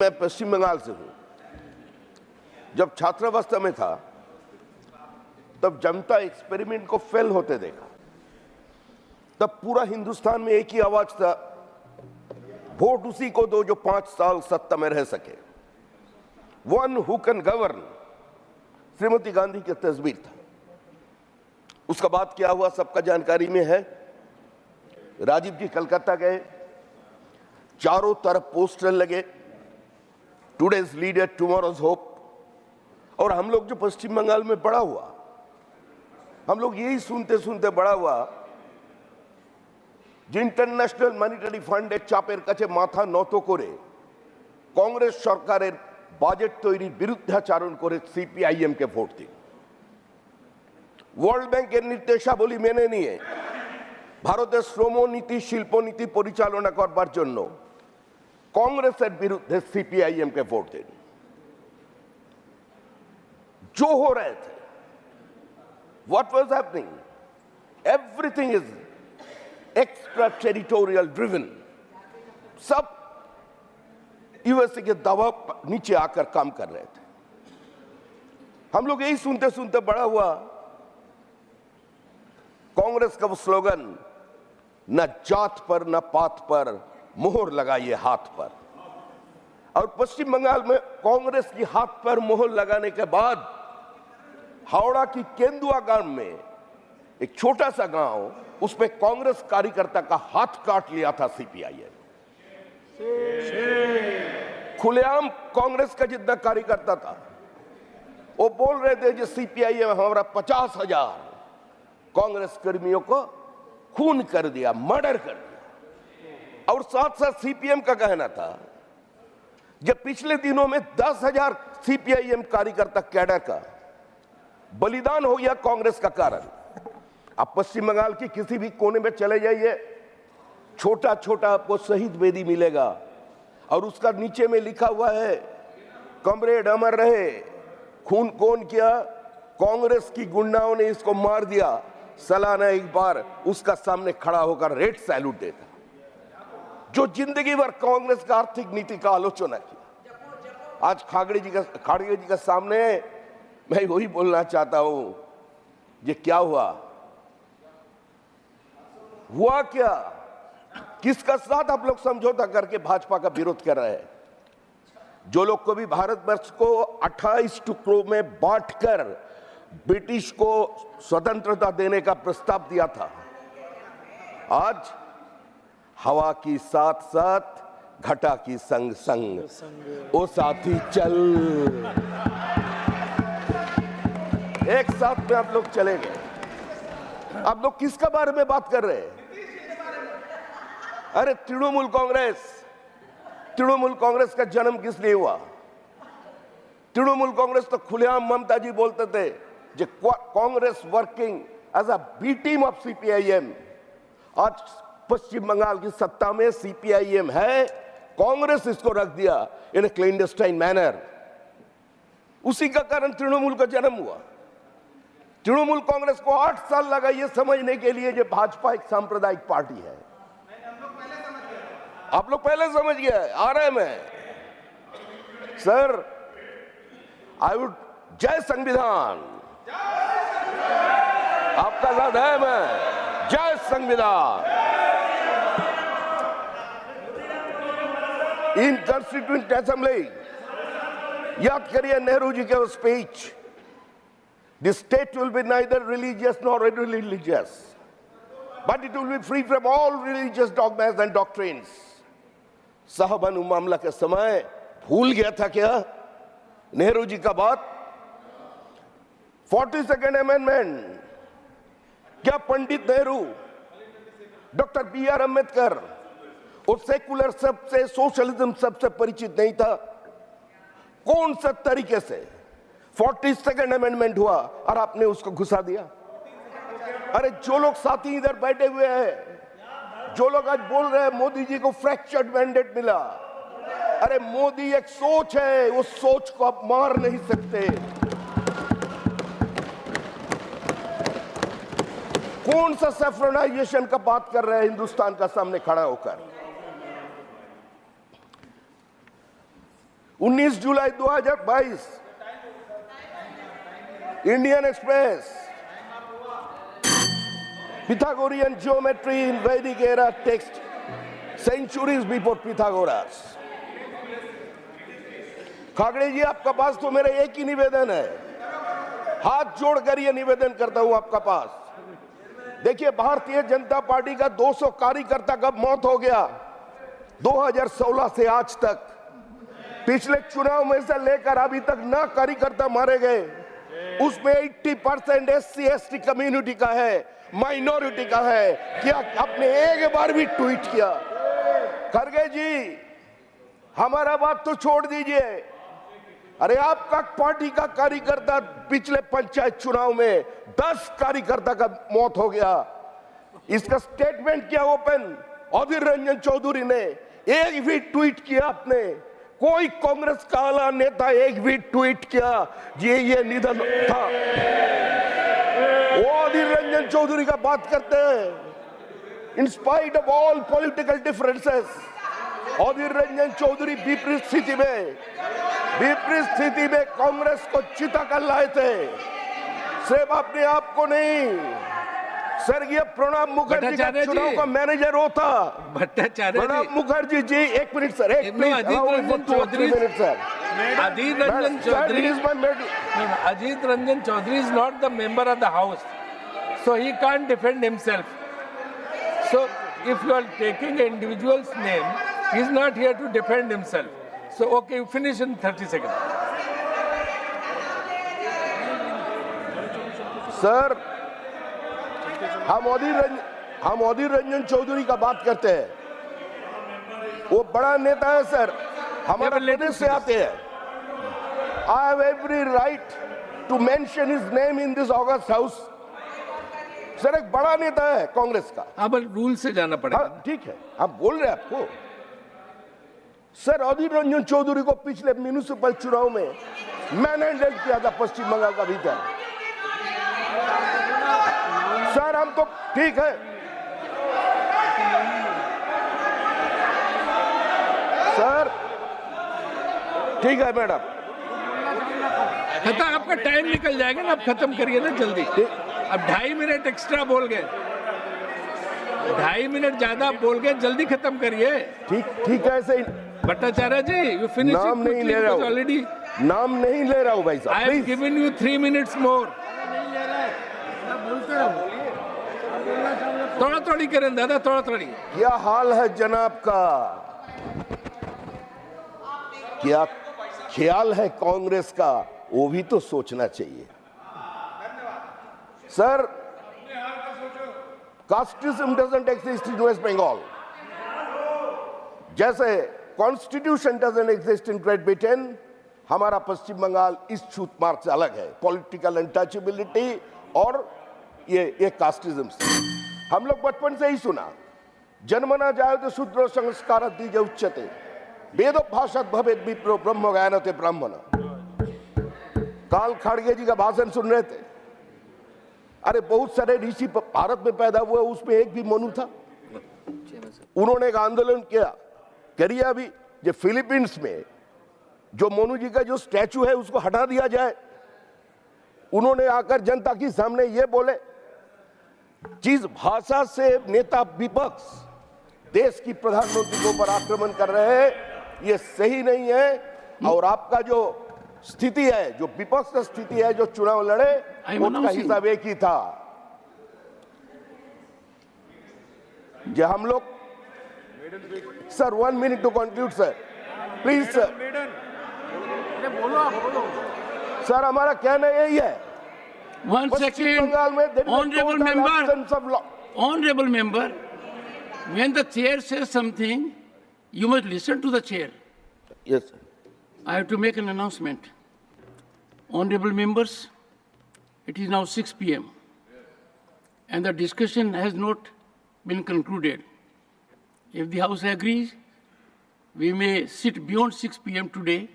मैं पश्चिम बंगाल से हूं। जब छात्रावस्था में था तब जनता एक्सपेरिमेंट को फेल होते देखा। तब पूरा हिंदुस्तान में एक ही आवाज था, वोट उसी को दो जो 5 साल सत्ता में रह सके। One who can govern, Shrimati Gandhi की तस्वीर था। उसका बाद क्या हुआ सबका जानकारी में है। राजीव जी कलकत्ता गए, चारों तरफ पोस्टर लगे, टुडेज लीडर टुमारोज होप। और हम लोग जो पश्चिम बंगाल में बड़ा हुआ, हम लोग यही सुनते सुनते बड़ा हुआ যে ইন্টারন্যাশনাল মনিটারি ফান্ডের চাপের কাছে মাথা নত করে কংগ্রেস সরকারের বাজেট তৈরির বিরুদ্ধাচরণ করে সিপিআইএম কে ভোট দিন। ওয়ার্ল্ড ব্যাংকের নির্দেশাবলী মেনে নিয়ে ভারতের শ্রমনীতি শিল্পনীতি পরিচালনা করবার জন্য কংগ্রেসের বিরুদ্ধে সিপিআইএম কে ভোট দিন। जो हो रहे थे, what was happening, everything is extra territorial driven. सब यूएसए के दबाव नीचे आकर काम कर रहे थे। हम लोग यही सुनते सुनते बड़ा हुआ। कांग्रेस का वो स्लोगन, न जात पर न पात पर मोहर लगाइए हाथ पर। और पश्चिम बंगाल में कांग्रेस की हाथ पर मोहर लगाने के बाद हावड़ा की केंदुआ गांव में एक छोटा सा गांव, उसमें कांग्रेस कार्यकर्ता का हाथ काट लिया था सीपीआईएम। खुलेआम कांग्रेस का जितना कार्यकर्ता था वो बोल रहे थे जो सीपीआईएम हमारा 50,000 कांग्रेस कर्मियों को खून कर दिया, मर्डर कर दिया। और साथ साथ सीपीएम का कहना था जब पिछले दिनों में 10,000 सीपीआईएम कार्यकर्ता कैडर का बलिदान हो गया कांग्रेस का कारण। आप पश्चिम बंगाल की किसी भी कोने में चले जाइए, छोटा छोटा आपको शहीद वेदी मिलेगा और उसका नीचे में लिखा हुआ है, कमरेड अमर रहे, खून कौन किया, कांग्रेस की गुंडाओं ने इसको मार दिया। सालाना एक बार उसका सामने खड़ा होकर रेड सैल्यूट देता, जो जिंदगी भर कांग्रेस का आर्थिक नीति का आलोचना किया। आज खड़गे जी का सामने मैं वही बोलना चाहता हूं, ये क्या हुआ क्या, किसका साथ आप लोग समझौता करके भाजपा का विरोध कर रहे हैं? जो लोग को भी भारतवर्ष को 28 टुकड़ों में बांटकर ब्रिटिश को स्वतंत्रता देने का प्रस्ताव दिया था, आज हवा की साथ साथ घटा की संग संग ओ साथी चल, एक साथ में आप लोग चले गए। आप लोग किसका बारे में बात कर रहे हैं? अरे तृणमूल कांग्रेस का जन्म किस लिए हुआ? तृणमूल कांग्रेस तो खुलेआम ममता जी बोलते थे जो Congress working as a B team of CPIM. आज पश्चिम बंगाल की सत्ता में सीपीआईएम है, कांग्रेस इसको रख दिया इन ए क्लैंडस्टाइन मैनर। उसी का कारण तृणमूल का जन्म हुआ। तृणमूल कांग्रेस को 8 साल लगा ये समझने के लिए जो भाजपा एक सांप्रदायिक पार्टी है। आप लोग पहले समझ गए। आ रहे मैं सर, आई वुड, जय संविधान, आपका साथ है मैं, जय संविधान। इन कॉन्स्टिट्यूएंट असेंबली याद करिए नेहरू जी के speech, the state will be neither religious nor irreligious, but it will be free from all religious dogmas and doctrines. साहबानु मामला के समय भूल गया था क्या नेहरू जी का बात? 42nd अमेंडमेंट, क्या पंडित नेहरू, डॉक्टर बी.आर. अम्बेडकर और सेकुलर सबसे, सोशलिज्म सबसे परिचित नहीं था? कौन सा तरीके से 42nd अमेंडमेंट हुआ और आपने उसको घुसा दिया? अरे जो लोग साथी इधर बैठे हुए हैं, जो लोग आज बोल रहे हैं मोदी जी को फ्रैक्चर्ड मैंडेट मिला, अरे मोदी एक सोच है, उस सोच को आप मार नहीं सकते। कौन सा सेफ्रोनाइजेशन का बात कर रहे हैं हिंदुस्तान का सामने खड़ा होकर? 19 जुलाई 2022 Indian express, Pythagorean geometry in Vedic era text, centuries before Pythagoras. खागड़े जी, आपका पास तो मेरा एक ही निवेदन है, हाथ जोड़कर ये निवेदन करता हूं आपका पास। देखिए, भारतीय जनता पार्टी का 200 कार्यकर्ता का मौत हो गया 2016 से आज तक। पिछले चुनाव में से लेकर अभी तक ना कार्यकर्ता मारे गए, उसमें 80% SC ST कम्युनिटी का है, माइनॉरिटी का है। क्या आपने एक बार भी ट्वीट किया? खड़गे जी, हमारा बात तो छोड़ दीजिए, अरे आपका पार्टी का कार्यकर्ता पिछले पंचायत चुनाव में 10 कार्यकर्ता का मौत हो गया। इसका स्टेटमेंट किया ओपन अधीर रंजन चौधरी ने, एक भी ट्वीट किया आपने? कोई कांग्रेस का आला नेता एक भी ट्वीट किया ये निधन था? वो अधीर रंजन चौधरी का बात करते हैं। In spite of all political differences, Adhir Ranjan Chowdhury विपरीत स्थिति में कांग्रेस को चिता कर लाए थे। सिर्फ अपने आप को नहीं, स्वर्गीय प्रणब मुखर्जी का चुनाव का मैनेजर होता। भट्टाचार्य जी, प्रणब मुखर्जी जी, एक मिनट सर, एक minute sir. Ajit Ranjan Chaudhary is not the member of the house, so he can't defend himself. So if you are taking an individual's name, he is not here to defend himself. So okay, you finish in 30 seconds. Sir, हम अधीर रंजन चौधरी का बात करते हैं। वो बड़ा नेता है sir, हमारे प्रदेश से आते हैं। I have every right to mention his name in this August House. Sir, एक बड़ा नेता है कांग्रेस का। अब रूल से जाना पड़ेगा। हाँ, ठीक है, आप बोल रहे हैं आपको। सर, अधीर रंजन चौधरी को पिछले म्युनिसिपल चुनाव में मैनेजमेंट किया था पश्चिम बंगाल का भीतर। सर, हम तो ठीक है सर, ठीक है मैडम, खत्म, आपका टाइम निकल जाएगा ना, अब खत्म करिए ना जल्दी। अब 2.5 मिनट एक्स्ट्रा बोल गए, 2.5 मिनट ज्यादा बोल गए, जल्दी खत्म करिए। ठीक है। ऐसे भट्टाचार्य जी, यू फिनिश नाम नहीं ले रहा हूँ ऑलरेडी, नाम नहीं ले रहा हूँ भाई साहब। I have given you 3 minutes more. थोड़ा थोड़ी करें दादा, थोड़ा थोड़ी। क्या हाल है जनाब का? क्या ख्याल है कांग्रेस का? वो भी तो सोचना चाहिए sir. Casteism doesn't exist in West Bengal, जैसे constitution doesn't exist in Great Britain. हमारा पश्चिम बंगाल इस छूत मार्ग से अलग है, पॉलिटिकल अनटचेबिलिटी और ये कास्टिज्म से। हम लोग बचपन से ही सुना, जन्मना जायते शूद्रो संस्कार दीजे उच्चते, वेदो भाषात भवेद विप्रो ब्रह्म ज्ञानते ब्राह्मण। काल खड़गे जी का भाषण सुन रहे थे। अरे बहुत सारे ऋषि भारत में पैदा हुए, उसमें एक भी मनु था। उन्होंने एक आंदोलन किया, करिए अभी जो फिलीपींस में जो मनु जी का जो स्टैचू है उसको हटा दिया जाए। उन्होंने आकर जनता के सामने ये बोले, जिस भाषा से नेता विपक्ष देश की प्रधानमंत्री के ऊपर आक्रमण कर रहे हैं, ये सही नहीं है। और आपका जो स्थिति है, जो विपक्ष का स्थिति है, जो चुनाव लड़े, उसका हिसाब एक ही था। जो हम लोग sir 1 minute to conclude sir, please sir. Sir, हमारा कहना यही है। One second, honorable member, when the chair says something, you must listen to the chair. Yes, sir. I have to make an announcement. Honorable members, it is now 6 p.m. and the discussion has not been concluded. If the House agrees, we may sit beyond 6 p.m. today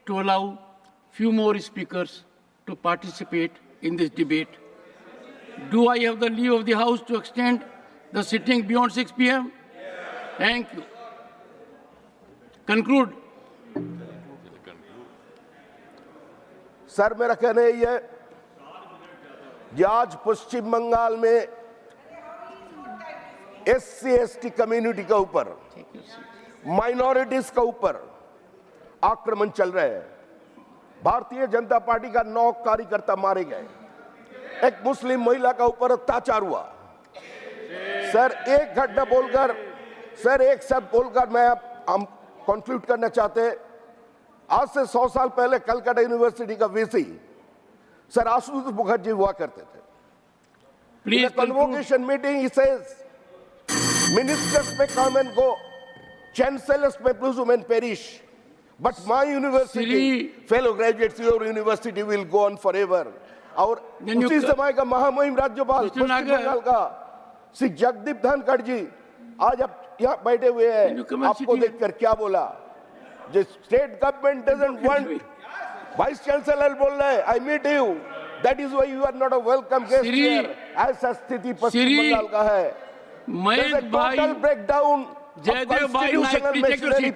to allow few more speakers to participate in this debate. Do I have the leave of the House to extend the sitting beyond 6 p.m.? Thank you. Conclude. Sir मेरा कहना यही है कि आज पश्चिम बंगाल में SC ST community के ऊपर, minorities के ऊपर आक्रमण चल रहे हैं। भारतीय जनता पार्टी का 9 कार्यकर्ता मारे गए, एक मुस्लिम महिला का ऊपर अत्याचार हुआ। सर एक घटना बोलकर, सर एक शब्द बोलकर मैं हम कंक्लूड करना चाहते हैं। आज से 100 साल पहले कलकत्ता यूनिवर्सिटी का वीसी सर आशुतोष मुखर्जी हुआ करते थे। Please convocation meeting, he says, ministers may come and go, chancellors may presume and perish, but my university, fellow graduates, your university will go on forever. और उसी समय का महामहिम राज्यपाल पश्चिम बंगाल का श्री जगदीप धनखड़ जी आज आप यहाँ बैठे हुए हैं, आपको देखकर क्या बोला? जो state government doesn't want, vice chancellor बोल रहे हैं, I meet you, that is why you are not a welcome guest here. ऐसा स्थिति पश्चिम बंगाल का है। मयंक भाई, टोटल ब्रेकडाउन जयदेव भाई, कॉन्स्टिट्यूशनल मैशनरी